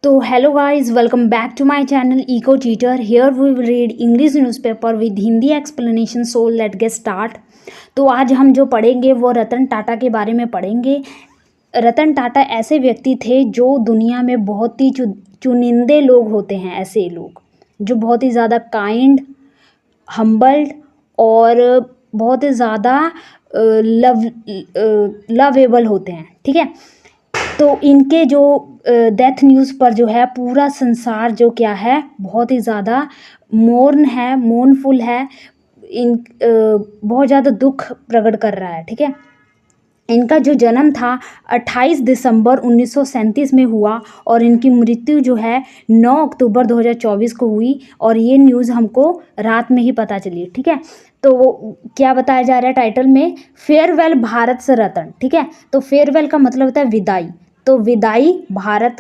So hello guys, welcome back to my channel Eco Teacher. Here we will read English newspaper with Hindi explanation. So let's get start. तो आज हम जो पढ़ेंगे वो रतन टाटा के बारे में पढ़ेंगे। रतन टाटा ऐसे व्यक्ति थे जो दुनिया में बहुत ही चुनिंदे लोग होते हैं, ऐसे लोग जो बहुत ही ज़्यादा काइंड, हम्बल्ड और बहुत ही ज़्यादा लवेबल होते हैं। ठीक है, तो इनके जो डेथ न्यूज़ पर जो है पूरा संसार जो क्या है बहुत ही ज़्यादा मोर्नफुल है, बहुत ज़्यादा दुख प्रकट कर रहा है। ठीक है, इनका जो जन्म था 28 दिसंबर 1937 में हुआ और इनकी मृत्यु जो है 9 अक्टूबर 2024 को हुई और ये न्यूज़ हमको रात में ही पता चली। ठीक है, तो वो क्या बताया जा रहा है टाइटल में, फेयरवेल भारत से रतन। ठीक है, तो फेयरवेल का मतलब होता है विदाई, तो विदाई भारत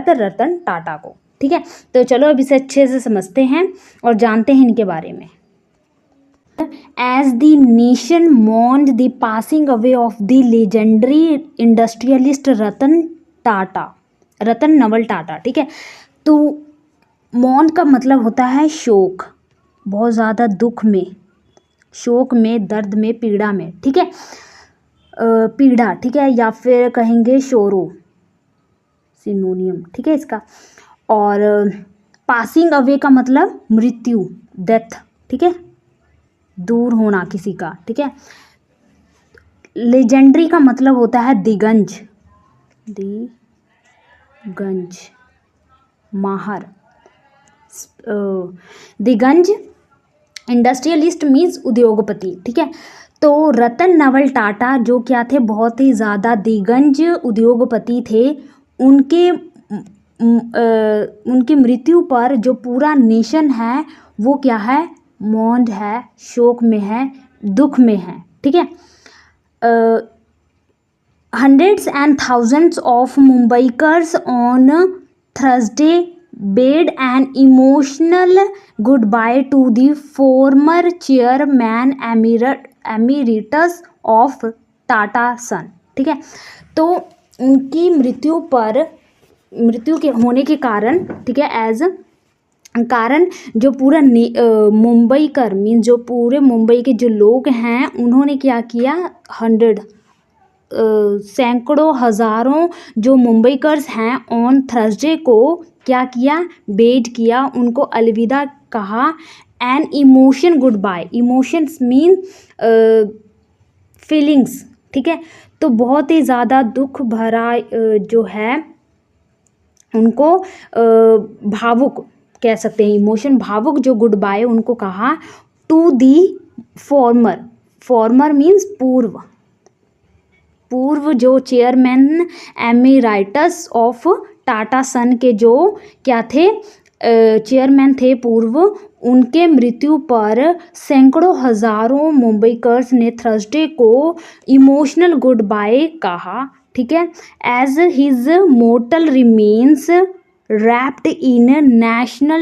रतन टाटा को। ठीक है, तो चलो अब इसे अच्छे से समझते हैं और जानते हैं इनके बारे में। As the nation mourned the passing away of the legendary industrialist रतन नवल टाटा। ठीक है, तो मौन का मतलब होता है शोक, बहुत ज़्यादा दुख में, शोक में, दर्द में, पीड़ा में। ठीक है, पीड़ा, ठीक है, या फिर कहेंगे शोरो, सिनोनियम। ठीक है इसका। और पासिंग अवे का मतलब मृत्यु, डेथ। ठीक है, दूर होना किसी का। ठीक है, लेजेंडरी का मतलब होता है दिगंज, माहर। दिगंज इंडस्ट्रियलिस्ट मीन्स उद्योगपति। ठीक है, तो रतन नवल टाटा जो क्या थे, बहुत ही ज़्यादा दिगंज उद्योगपति थे। उनकी मृत्यु पर जो पूरा नेशन है वो क्या है, मौन है, शोक में है, दुख में है। ठीक है, hundreds and thousands of Mumbaikars on Thursday bade an emotional goodbye to the former chairman emeritus of Tata Son। ठीक है, तो उनकी मृत्यु के होने के कारण, ठीक है, कारण जो पूरा मुंबई कर मीन जो पूरे मुंबई के जो लोग हैं उन्होंने क्या किया, सैकड़ों हज़ारों जो मुंबईकर्स हैं ऑन थर्सडे को क्या किया, बेड किया, उनको अलविदा कहा। An emotion goodbye, emotions mean feelings. ठीक है, तो बहुत ही ज़्यादा दुख भरा जो है उनको भावुक कह सकते हैं, इमोशन, भावुक जो गुड बाय उनको कहा। टू दी फॉर्मर मीन्स पूर्व जो चेयरमैन एमिराइटस ऑफ टाटा सन के जो क्या थे, चेयरमैन थे पूर्व, उनके मृत्यु पर सैकड़ों हज़ारों मुंबईकर्स ने थर्सडे को इमोशनल गुड बाय कहा। ठीक है, as his mortal remains wrapped in national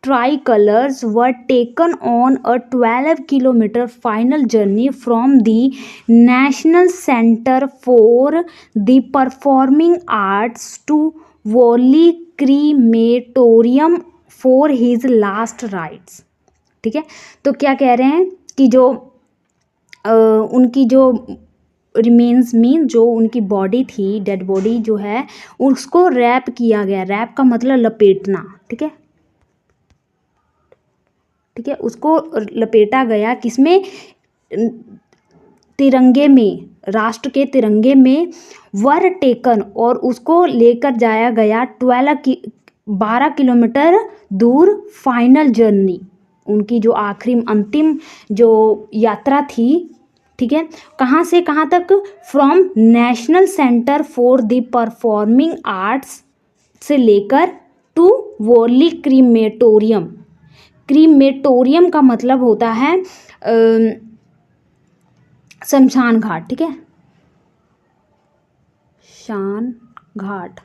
tricolors were taken on a 12-kilometer final journey from the National Center for the Performing Arts to Worli Crematorium for his last rites। ठीक है, तो क्या कह रहे हैं कि जो उनकी जो रिमेन्स मीन जो उनकी बॉडी थी, डेड बॉडी जो है, उसको रैप किया गया। रैप का मतलब लपेटना। ठीक है, ठीक है, उसको लपेटा गया किसमें, तिरंगे में, राष्ट्र के तिरंगे में। वर टेकन, और उसको लेकर जाया गया 12 किलोमीटर दूर, फाइनल जर्नी, उनकी जो आखिरी अंतिम जो यात्रा थी। ठीक है, कहाँ से कहाँ तक, from national centre for the performing arts से लेकर टू वर्ली क्रीमेटोरियम। क्रीमेटोरियम का मतलब होता है शमशान घाट। ठीक है, शान घाट।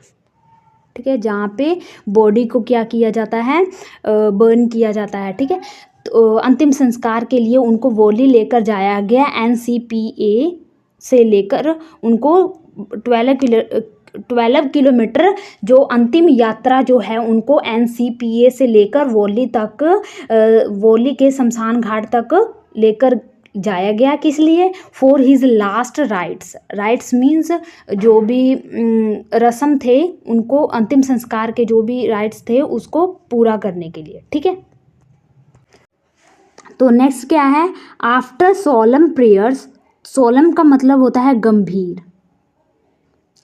ठीक है, जहाँ पे बॉडी को क्या किया जाता है, बर्न किया जाता है। ठीक है, तो अंतिम संस्कार के लिए उनको वर्ली लेकर जाया गया। NCPA से लेकर उनको 12 किलोमीटर जो अंतिम यात्रा जो है उनको NCPA से लेकर वॉली तक, वॉली के शमशान घाट तक लेकर जाया गया। किस लिए? For his last rites. Rights means जो भी रस्म थे उनको, अंतिम संस्कार के जो भी राइट्स थे उसको पूरा करने के लिए। ठीक है, तो नेक्स्ट क्या है? आफ्टर सोलम प्रेयर्स, सोलम का मतलब होता है गंभीर,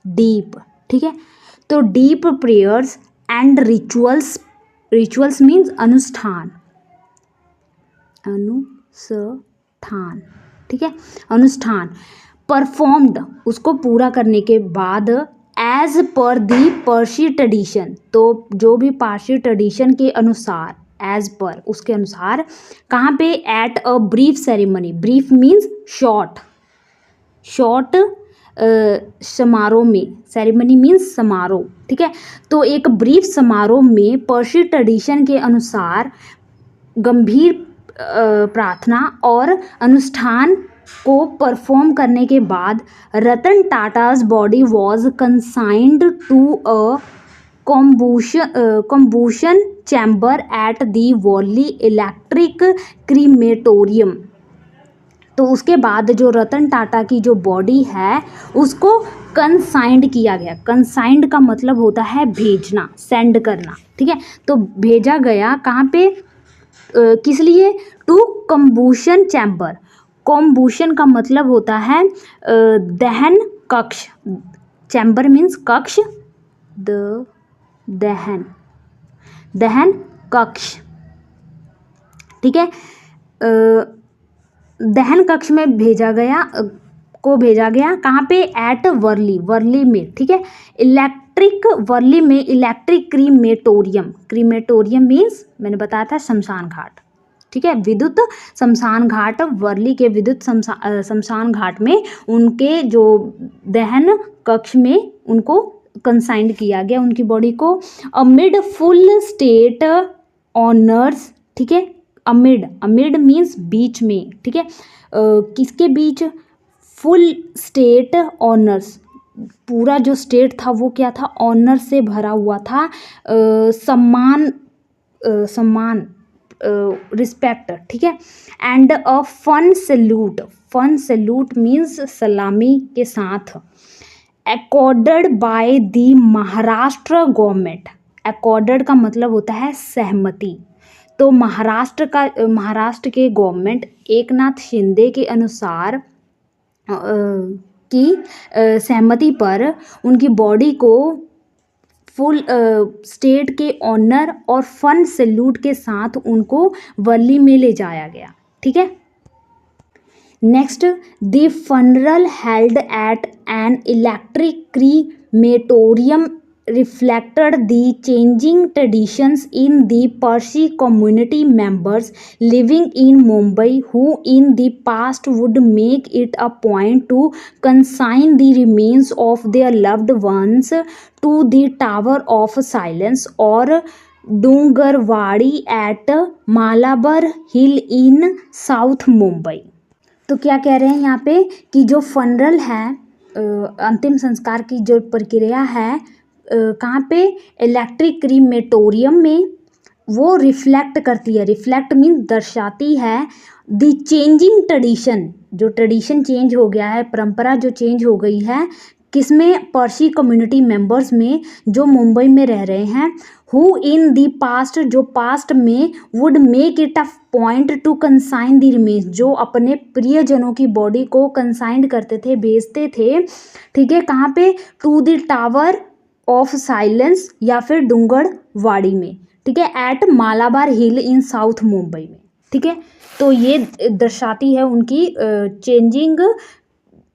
डीप। ठीक है, तो deep prayers and rituals, rituals means अनुष्ठान, अनुष्ठान। ठीक है, अनुष्ठान परफॉर्म्ड, उसको पूरा करने के बाद, एज पर दी पर्सी ट्रेडिशन, तो जो भी पारसी ट्रेडिशन के अनुसार, एज पर उसके अनुसार, कहाँ पे? At a brief ceremony, brief means short, short समारोह में, सेरेमनी मीन्स समारोह। ठीक है, तो एक ब्रीफ समारोह में पर्सी ट्रेडिशन के अनुसार गंभीर प्रार्थना और अनुष्ठान को परफॉर्म करने के बाद Ratan Tata's body was consigned to a combustion chamber at the Worli electric crematorium. तो उसके बाद जो रतन टाटा की जो बॉडी है उसको कंसाइंड किया गया। कंसाइंड का मतलब होता है भेजना, सेंड करना। ठीक है, तो भेजा गया कहाँ पे? किस लिए? To कम्बूशन chamber. कॉम्बूशन का मतलब होता है दहन कक्ष, चैम्बर मीन्स कक्ष, दहन, दहन कक्ष। ठीक है, दहन कक्ष में भेजा गया, को भेजा गया कहाँ पे? एट वर्ली, वर्ली में। ठीक है, इलेक्ट्रिक, वर्ली में इलेक्ट्रिक क्रीमेटोरियम, क्रीमेटोरियम मीन्स मैंने बताया था शमशान घाट। ठीक है, विद्युत शमशान घाट, वर्ली के विद्युत शमशान घाट में उनके जो दहन कक्ष में उनको कंसाइंड किया गया, उनकी बॉडी को। Amid full state honours. ठीक है, अमिड, अमिड मीन्स बीच में। ठीक है, किसके बीच? फुल स्टेट ऑनर्स, पूरा जो स्टेट था वो क्या था? ऑनर से भरा हुआ था, सम्मान, सम्मान, रिस्पेक्ट। ठीक है, and a gun salute, gun salute means सलामी के साथ, accorded by the Maharashtra government. Accorded का मतलब होता है सहमति, तो महाराष्ट्र का, महाराष्ट्र के गवर्नमेंट एकनाथ शिंदे के अनुसार की सहमति पर उनकी बॉडी को फुल स्टेट के ऑनर और फन सैल्यूट के साथ उनको वर्ली में ले जाया गया। ठीक है, next, the funeral held at an electric crematorium reflected the changing traditions in the Parsi community members living in Mumbai, who in the past would make it a point to consign the remains of their loved ones to the Tower of Silence or Dungarwadi at Malabar Hill in South Mumbai। तो क्या कह रहे हैं यहाँ पे कि जो funeral है, अंतिम संस्कार की जो प्रक्रिया है, कहाँ पे? इलेक्ट्रिक क्रीमेटोरियम में, वो रिफ्लेक्ट करती है, रिफ्लेक्ट मीन्स दर्शाती है, द चेंजिंग ट्रेडिशन, जो ट्रेडिशन चेंज हो गया है, परंपरा जो चेंज हो गई है, किसमें? पर्सी कम्युनिटी मेंबर्स में जो मुंबई में रह रहे हैं, हु इन दी पास्ट, जो पास्ट में, would make it a point two consign the remains, जो अपने प्रियजनों की बॉडी को कंसाइन करते थे, भेजते थे। ठीक है, कहाँ पे? To the tower of silence या फिर डूंगरवाड़ी में। ठीक है, at Malabar hill in south Mumbai में। ठीक है, तो ये दर्शाती है उनकी चेंजिंग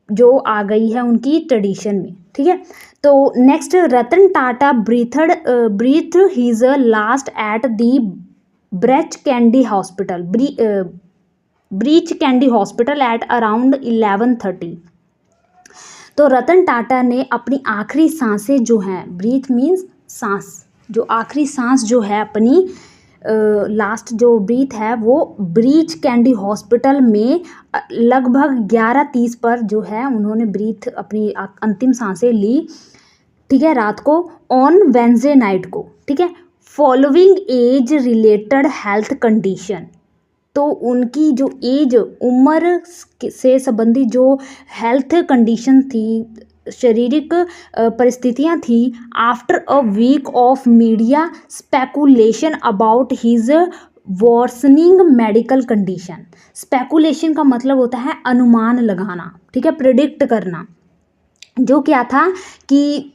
जो आ गई है उनकी ट्रेडिशन में। ठीक है, तो next, Ratan Tata breathe his last at the Breach Candy hospital, Breach Candy hospital at around 11:30। तो रतन टाटा ने अपनी आखिरी सांसें जो हैं, ब्रीथ मीन्स सांस, जो आखिरी सांस जो है अपनी, लास्ट जो ब्रीथ है वो ब्रीच कैंडी हॉस्पिटल में लगभग 11:30 पर जो है उन्होंने ब्रीथ, अपनी अंतिम सांसें ली। ठीक है, रात को ऑन वेंसडे नाइट को, ठीक है, following age related health condition. तो उनकी जो एज, उम्र से संबंधित जो हेल्थ कंडीशन थी, शारीरिक परिस्थितियां थी, after a week of media speculation about his worsening medical condition. Speculation का मतलब होता है अनुमान लगाना, ठीक है, प्रिडिक्ट करना। जो क्या था कि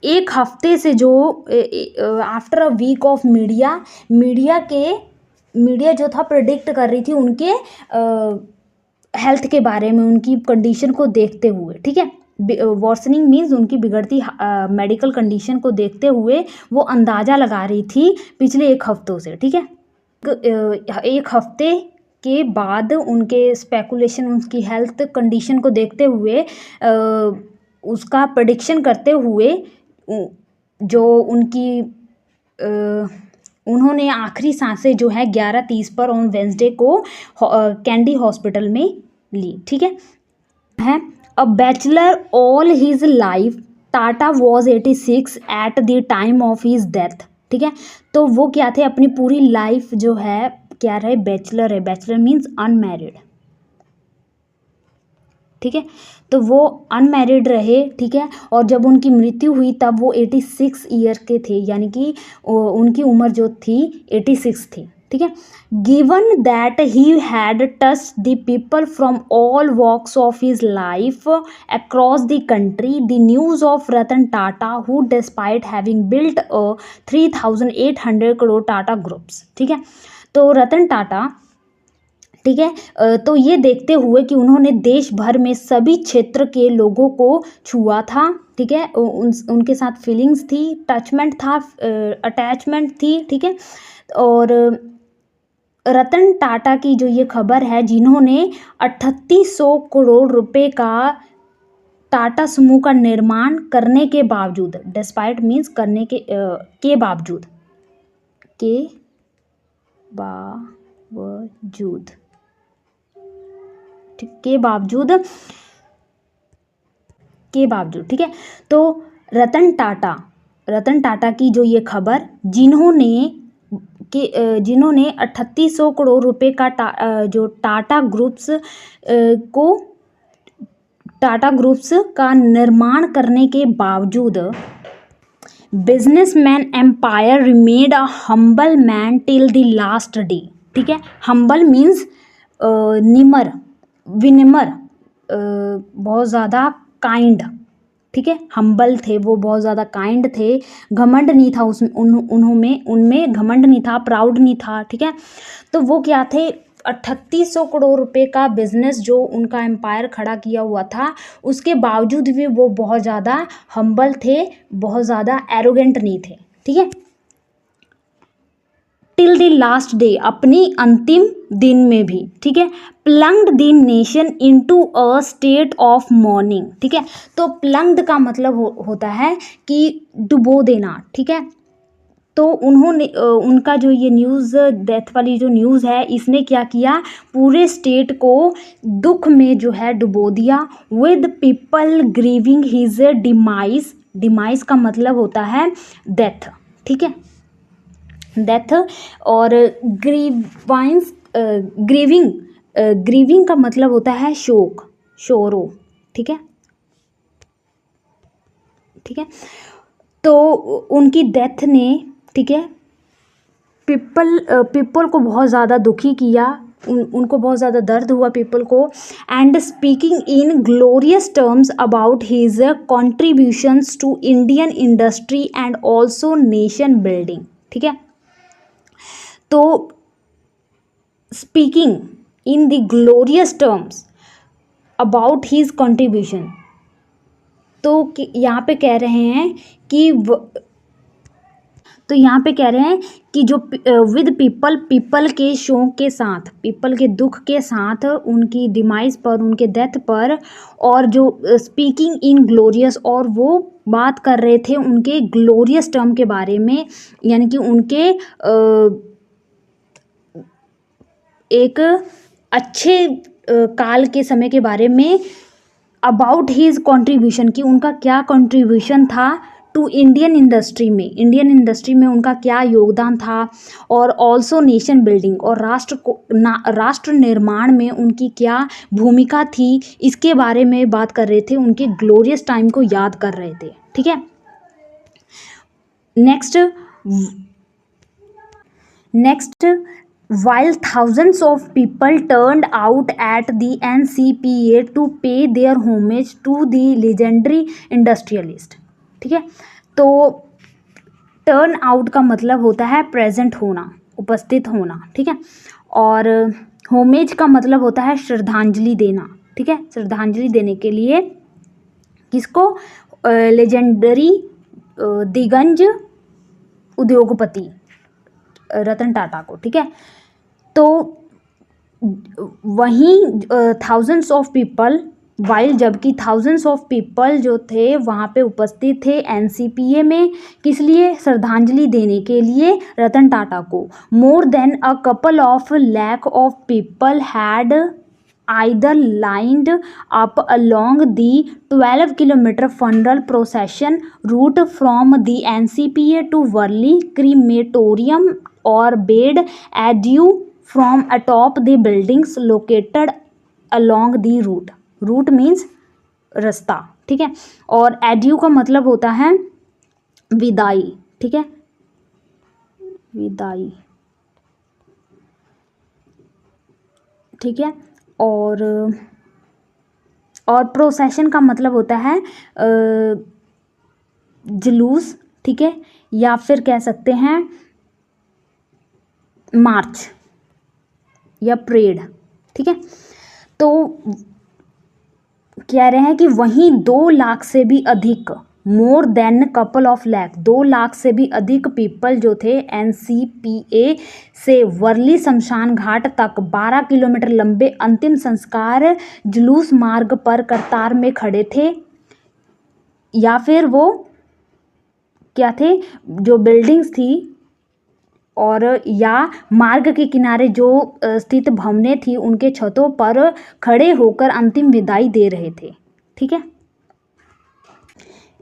एक हफ्ते से जो after a week of media जो था प्रिडिक्ट कर रही थी उनके हेल्थ के बारे में, उनकी कंडीशन को देखते हुए, ठीक है। वर्सनिंग मीन्स उनकी बिगड़ती मेडिकल कंडीशन को देखते हुए वो अंदाज़ा लगा रही थी पिछले एक हफ्तों से, ठीक है। एक हफ्ते के बाद उनके स्पेकुलेशन, उनकी हेल्थ कंडीशन को देखते हुए उसका प्रेडिक्शन करते हुए जो उनकी उन्होंने आखिरी सांसें जो है 11:30 पर ऑन वेंसडे को कैंडी हॉस्पिटल में ली, ठीक है। A bachelor all his life, Tata was 86 at the time of his death, ठीक है। तो वो क्या थे, अपनी पूरी लाइफ जो है क्या रहे, बैचलर है। बैचलर मीन्स अनमैरिड, ठीक है। तो वो अनमैरिड रहे, ठीक है। और जब उनकी मृत्यु हुई तब वो 86 ईयर के थे, यानी कि उनकी उम्र जो थी 86 थी, ठीक है। Given that he had touched the people from all walks of his life across the country, the news of Ratan Tata who despite having built a 3,800 crore Tata groups, ठीक है। तो रतन टाटा, ठीक है, तो ये देखते हुए कि उन्होंने देश भर में सभी क्षेत्र के लोगों को छुआ था, ठीक है, उनके साथ फीलिंग्स थी, टचमेंट था, अटैचमेंट थी, ठीक है। और रतन टाटा की जो ये खबर है, जिन्होंने 3800 करोड़ रुपए का टाटा समूह का निर्माण करने के बावजूद, डिस्पाइट मीन्स करने के बावजूद, के बावजूद, ठीक है। तो रतन टाटा की जो ये खबर, जिन्होंने 3800 करोड़ रुपए का जो टाटा ग्रुप्स का निर्माण करने के बावजूद, businessman empire remained a humble man till the last day, ठीक है। हम्बल मीन्स विनम्र, बहुत ज़्यादा काइंड, ठीक है। हम्बल थे वो, बहुत ज़्यादा काइंड थे, घमंड नहीं था उनमें घमंड नहीं था, प्राउड नहीं था, ठीक है। तो वो क्या थे, 3800 करोड़ रुपए का बिजनेस जो उनका एम्पायर खड़ा किया हुआ था, उसके बावजूद भी वो बहुत ज़्यादा हम्बल थे, बहुत ज़्यादा एरोगेंट नहीं थे, ठीक है। टिल द लास्ट डे, अपनी अंतिम दिन में भी, ठीक है। Plunged the nation into a state of morning, ठीक है। तो प्लंग्ड का मतलब होता है कि डुबो देना, ठीक है। तो उन्होंने उनका जो ये न्यूज़, डेथ वाली जो न्यूज़ है, इसने क्या किया, पूरे स्टेट को दुख में जो है डुबो दिया। With people grieving his demise का मतलब होता है डेथ, ठीक है, डेथ। और ग्रीविंग का मतलब होता है शोरो, ठीक है, ठीक है। तो उनकी डेथ ने, ठीक है, पीपल को बहुत ज़्यादा दुखी किया, उनको बहुत ज़्यादा दर्द हुआ पीपल को। And speaking in glorious terms about his contributions to Indian industry and also nation building, ठीक है। तो speaking in the glorious terms about his contribution, तो यहाँ पे कह रहे हैं कि जो विद पीपल के शोक के साथ, पीपल के दुख के साथ, उनकी डिमाइस पर, उनके डेथ पर, और जो स्पीकिंग इन ग्लोरियस, और वो बात कर रहे थे उनके ग्लोरियस टर्म के बारे में, यानी कि उनके एक अच्छे काल के समय के बारे में अबाउट हीज कंट्रीब्यूशन, कि उनका क्या कंट्रीब्यूशन था टू इंडियन इंडस्ट्री में उनका क्या योगदान था, और ऑल्सो नेशन बिल्डिंग, और राष्ट्र निर्माण में उनकी क्या भूमिका थी, इसके बारे में बात कर रहे थे, उनके ग्लोरियस टाइम को याद कर रहे थे। ठीक है, next while thousands of people turned out at the NCPA to pay their homage to the legendary industrialist। ठीक है, तो टर्न आउट का मतलब होता है प्रेजेंट होना, उपस्थित होना। ठीक है, और होमेज का मतलब होता है श्रद्धांजलि देना। ठीक है, श्रद्धांजलि देने के लिए किसको? लेजेंडरी दिग्गज उद्योगपति रतन टाटा को। ठीक है, तो वहीं थाउजेंड्स ऑफ पीपल, वाइल, जबकि थाउजेंड्स ऑफ पीपल जो थे वहाँ पे उपस्थित थे एनसीपीए में, किस लिए? श्रद्धांजलि देने के लिए रतन टाटा को। More than a couple of lakh of people had either lined up along the 12 kilometer funeral procession route from the NCPA to Worli crematorium or paid adieu from atop the buildings located along the route। route means रास्ता। ठीक है, और edu का मतलब होता है विदाई। ठीक है, विदाई। ठीक है, और प्रोसेशन का मतलब होता है जुलूस। ठीक है, या फिर कह सकते हैं मार्च या परेड। ठीक है, तो कह रहे हैं कि वहीं 2 लाख से भी अधिक, more than couple of lakh, 2 lakh से भी अधिक पीपल जो थे एनसीपीए से वर्ली शमशान घाट तक 12 किलोमीटर लंबे अंतिम संस्कार जुलूस मार्ग पर कतार में खड़े थे, या फिर वो क्या थे? जो बिल्डिंग्स थी और या मार्ग के किनारे जो स्थित भवनें थी उनके छतों पर खड़े होकर अंतिम विदाई दे रहे थे। ठीक है,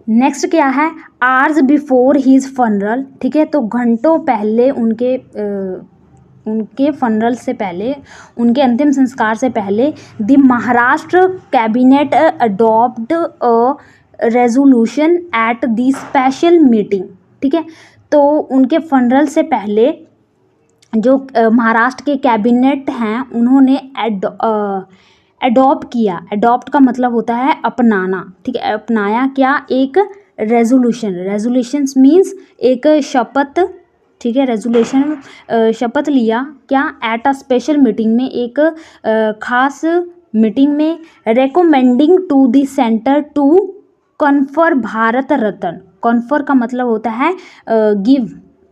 नेक्स्ट क्या है? Hours before his funeral. ठीक है, तो घंटों पहले उनके फनरल से पहले, उनके अंतिम संस्कार से पहले, the Maharashtra cabinet adopt a resolution at the special meeting. ठीक है, तो उनके फनरल से पहले जो महाराष्ट्र के कैबिनेट हैं उन्होंने अडॉप्ट किया। अडॉप्ट का मतलब होता है अपनाना। ठीक है, अपनाया क्या? एक रेजोल्यूशंस मीन्स एक शपथ। ठीक है, रेजोल्यूशन शपथ लिया क्या? एट अ स्पेशल मीटिंग में, एक खास मीटिंग में, recommending to the centre to confer Bharat Ratna. Confer का मतलब होता है गिव,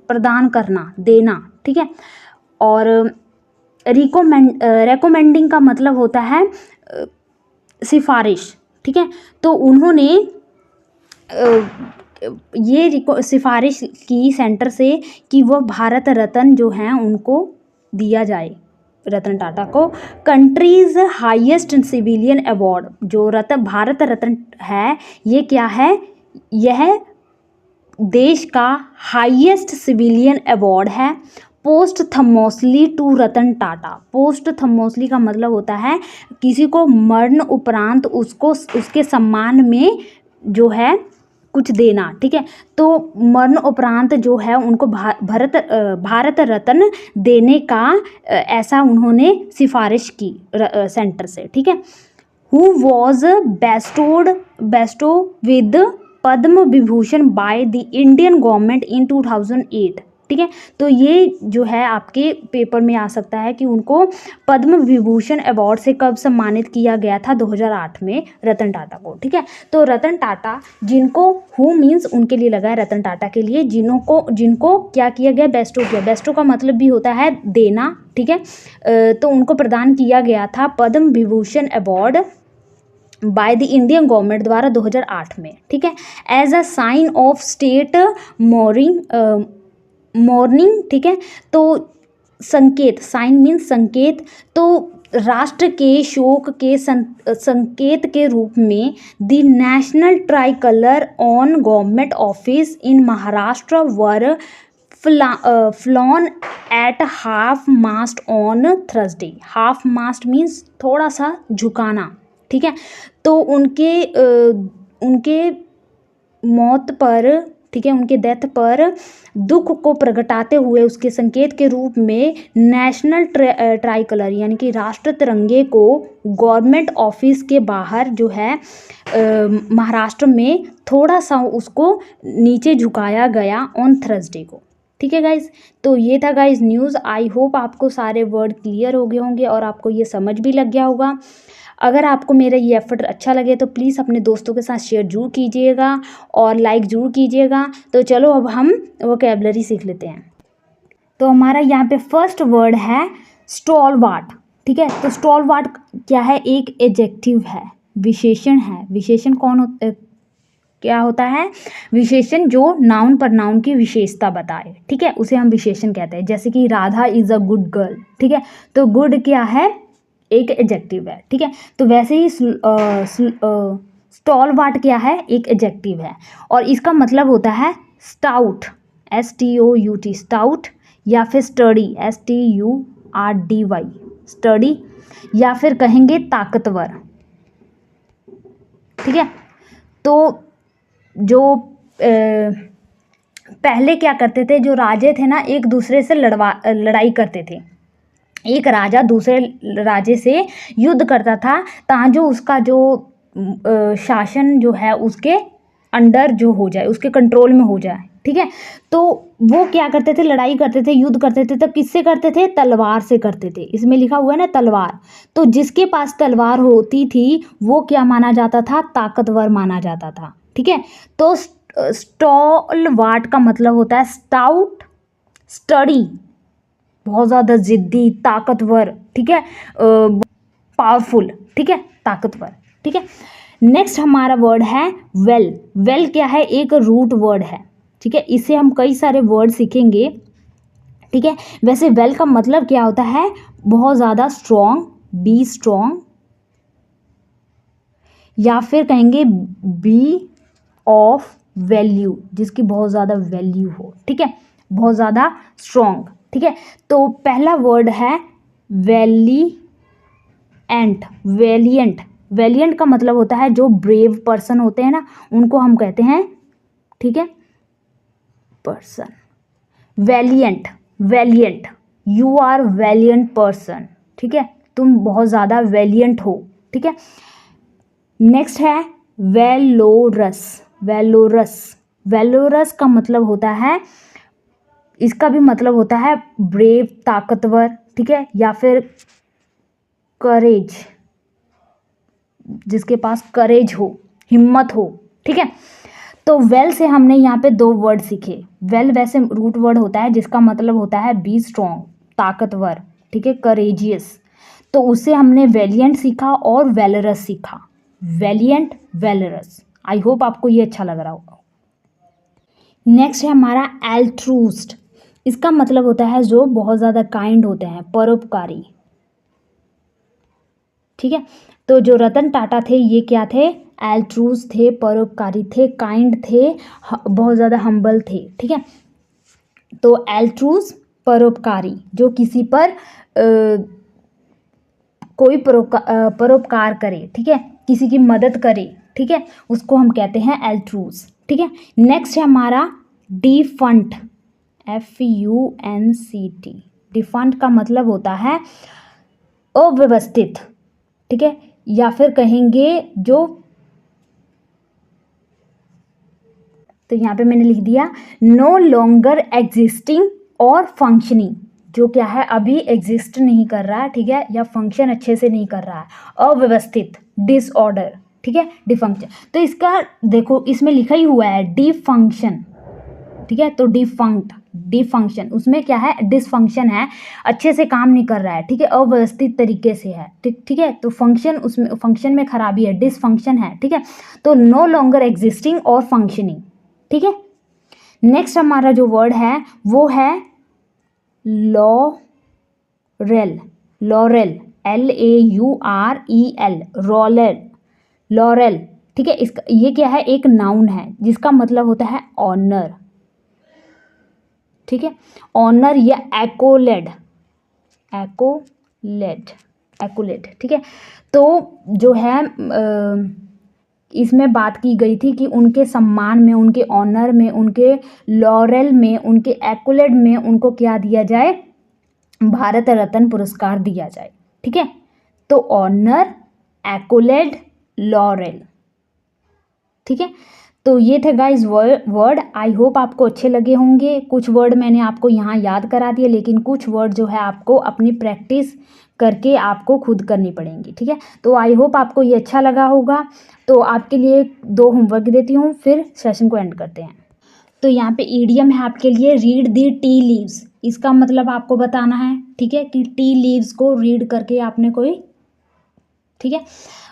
प्रदान करना, देना। ठीक है, और रेकमेंडिंग का मतलब होता है सिफारिश। ठीक है, तो उन्होंने ये सिफारिश की सेंटर से कि वह भारत रत्न जो हैं उनको दिया जाए, रतन टाटा को। कंट्रीज हाईएस्ट सिविलियन अवार्ड, जो भारत रत्न है, ये क्या है? यह देश का हाईएस्ट सिविलियन अवार्ड है। Posthumously to Ratan Tata. Posthumously का मतलब होता है किसी को मरण उपरांत उसको उसके सम्मान में जो है कुछ देना। ठीक है, तो मरण उपरांत जो है उनको भारत रत्न देने का ऐसा उन्होंने सिफारिश की सेंटर से। ठीक है, who was Bairstow with Padma Vibhushan bye the Indian government in 2008। ठीक है, तो ये जो है आपके पेपर में आ सकता है कि उनको पद्म विभूषण अवार्ड से कब सम्मानित किया गया था? 2008 में रतन टाटा को। ठीक है, तो रतन टाटा, जिनको हु मीन्स उनके लिए लगा है, रतन टाटा के लिए, जिनको क्या किया गया? बेस्टो किया। बेस्टो का मतलब भी होता है देना। ठीक है, तो उनको प्रदान किया गया था Padma Vibhushan award by the Indian government द्वारा 2008 में। ठीक है, as a sign of state mourning. ठीक है, तो संकेत, साइन मीन्स संकेत, तो राष्ट्र के शोक के संकेत के रूप में the national tricolour on government office in Maharashtra were flown at half mast on Thursday. Half mast means थोड़ा सा झुकाना, ठीक है। तो उनके मौत पर, ठीक है, उनके डेथ पर दुख को प्रगटाते हुए उसके संकेत के रूप में नेशनल ट्राई कलर यानी कि राष्ट्र तिरंगे को गवर्नमेंट ऑफिस के बाहर जो है महाराष्ट्र में थोड़ा सा उसको नीचे झुकाया गया ऑन थर्सडे को, ठीक है गाइज। तो ये था गाइज न्यूज़। आई होप आपको सारे वर्ड क्लियर हो गए होंगे और आपको ये समझ भी लग गया होगा। अगर आपको मेरा ये एफर्ट अच्छा लगे तो प्लीज़ अपने दोस्तों के साथ शेयर जरूर कीजिएगा और लाइक जरूर कीजिएगा। तो चलो अब हम वोकैबुलरी सीख लेते हैं। तो हमारा यहाँ पे फर्स्ट वर्ड है स्टॉलवार्ट, ठीक है। तो स्टॉलवार्ट क्या है? एक एडजेक्टिव है, विशेषण है। विशेषण क्या होता है? विशेषण जो नाउन प्रनाउन की विशेषता बताए, ठीक है, उसे हम विशेषण कहते हैं। जैसे कि Radha is a good girl, ठीक है। तो गुड क्या है? एक एडजेक्टिव है, ठीक है। तो वैसे ही स्टॉलवार्ट क्या है? एक एडजेक्टिव है और इसका मतलब होता है स्टाउट, STOUT, स्टाउट, या फिर स्टडी, STURDY, स्टडी, या फिर कहेंगे ताकतवर, ठीक है। तो जो पहले क्या करते थे, जो राजे थे ना, एक दूसरे से लड़ाई करते थे। एक राजा दूसरे राजे से युद्ध करता था ताकि उसका जो शासन जो है उसके अंडर जो हो जाए, उसके कंट्रोल में हो जाए, ठीक है। तो वो क्या करते थे? लड़ाई करते थे, युद्ध करते थे। तो किससे करते थे? तलवार से करते थे। इसमें लिखा हुआ है ना तलवार। तो जिसके पास तलवार होती थी वो क्या माना जाता था? ताकतवर माना जाता था, ठीक है। तो स्टॉलवार्ट का मतलब होता है स्टाउट, स्टडी, बहुत ज़्यादा जिद्दी, ताकतवर, ठीक है, पावरफुल, ठीक है, ताकतवर, ठीक है। नेक्स्ट हमारा वर्ड है वेल। वेल क्या है? एक रूट वर्ड है, ठीक है। इसे हम कई सारे वर्ड सीखेंगे, ठीक है। वैसे वेल का मतलब क्या होता है? बहुत ज़्यादा स्ट्रॉन्ग, बी स्ट्रॉन्ग, या फिर कहेंगे बी ऑफ वैल्यू, जिसकी बहुत ज़्यादा वैल्यू हो, ठीक है, बहुत ज़्यादा स्ट्रॉन्ग, ठीक है। तो पहला वर्ड है वैलिएंट। वैलिएंट, वैलिएंट का मतलब होता है जो ब्रेव पर्सन होते हैं ना, उनको हम कहते हैं, ठीक है, person. Valiant, valiant, you are valiant person, ठीक है, तुम बहुत ज़्यादा वैलिएंट हो, ठीक है। नेक्स्ट है वैलोरस। वैलोरस, वैलोरस का मतलब होता है, इसका भी मतलब होता है ब्रेव, ताकतवर, ठीक है, या फिर करेज, जिसके पास करेज हो, हिम्मत हो, ठीक है। तो वेल से हमने यहाँ पे दो वर्ड सीखे। वेल वैसे रूट वर्ड होता है जिसका मतलब होता है बी स्ट्रॉन्ग, ताकतवर, ठीक है, करेजियस। तो उससे हमने वैलिएंट सीखा और वैलरस सीखा। वैलिएंट, वैलरस। आई होप आपको ये अच्छा लग रहा होगा। नेक्स्ट है हमारा एल्ट्रूस्ट। इसका मतलब होता है जो बहुत ज़्यादा काइंड होते हैं, परोपकारी, ठीक है। तो जो रतन टाटा थे ये क्या थे? एल्ट्रूस्ट थे, परोपकारी थे, काइंड थे, बहुत ज़्यादा हम्बल थे, ठीक है। तो एल्ट्रूस्ट, परोपकारी, जो किसी पर कोई परोपकार करे, ठीक है, किसी की मदद करे, ठीक है, उसको हम कहते हैं एल्ट्रूस्ट, ठीक है। नेक्स्ट है हमारा डिफंट, FUNCT। डिफंट का मतलब होता है अव्यवस्थित, ठीक है, या फिर कहेंगे जो, तो यहाँ पे मैंने लिख दिया नो लॉन्गर एग्जिस्टिंग और फंक्शनिंग, जो क्या है? अभी एग्जिस्ट नहीं कर रहा है, ठीक है, या फंक्शन अच्छे से नहीं कर रहा है, अव्यवस्थित, डिसऑर्डर, ठीक है, डिफंक्शन। तो इसका देखो इसमें लिखा ही हुआ है डिफंक्शन, ठीक है। तो डिफंक्ट, डिफंक्शन, उसमें क्या है? डिसफंक्शन है, अच्छे से काम नहीं कर रहा है, ठीक है, अव्यवस्थित तरीके से है, ठीक है। तो फंक्शन, उसमें फंक्शन में खराबी है, डिसफंक्शन है, ठीक है। तो नो लॉन्गर एग्जिस्टिंग और फंक्शनिंग, ठीक है। नेक्स्ट हमारा जो वर्ड है वो है laurel. Laurel, LAUREL, laurel, laurel, ठीक है। इसका ये क्या है, एक नाउन है जिसका मतलब होता है ऑनर, ठीक है, ऑनर या एक्कोलेड, एक्कोलेड, एक्कोलेड, ठीक है। तो जो है इसमें बात की गई थी कि उनके सम्मान में, उनके ऑनर में, उनके लॉरेल में, उनके एक्कोलेड में उनको क्या दिया जाए, भारत रत्न पुरस्कार दिया जाए, ठीक है। तो ऑनर, एक्कोलेड, लॉरेल, ठीक है। तो ये थे गाइस वर्ड। आई होप आपको अच्छे लगे होंगे। कुछ वर्ड मैंने आपको यहाँ याद करा दिए, लेकिन कुछ वर्ड जो है आपको अपनी प्रैक्टिस करके आपको खुद करनी पड़ेंगी, ठीक है। तो आई होप आपको ये अच्छा लगा होगा। तो आपके लिए 2 होमवर्क देती हूँ, फिर सेशन को एंड करते हैं। तो यहाँ पे ईडियम है आपके लिए, रीड दी टी लीव्स। इसका मतलब आपको बताना है, ठीक है, कि टी लीव्स को रीड करके आपने कोई, ठीक है।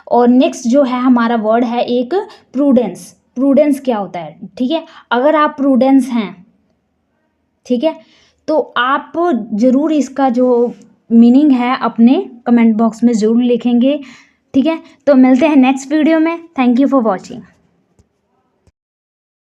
और नेक्स्ट जो है हमारा वर्ड है एक प्रूडेंस। प्रूडेंस क्या होता है, ठीक है। अगर आप प्रूडेंस हैं, ठीक है, तो आप ज़रूर इसका जो मीनिंग है अपने कमेंट बॉक्स में ज़रूर लिखेंगे, ठीक है। तो मिलते हैं नेक्स्ट वीडियो में। Thank you for watching.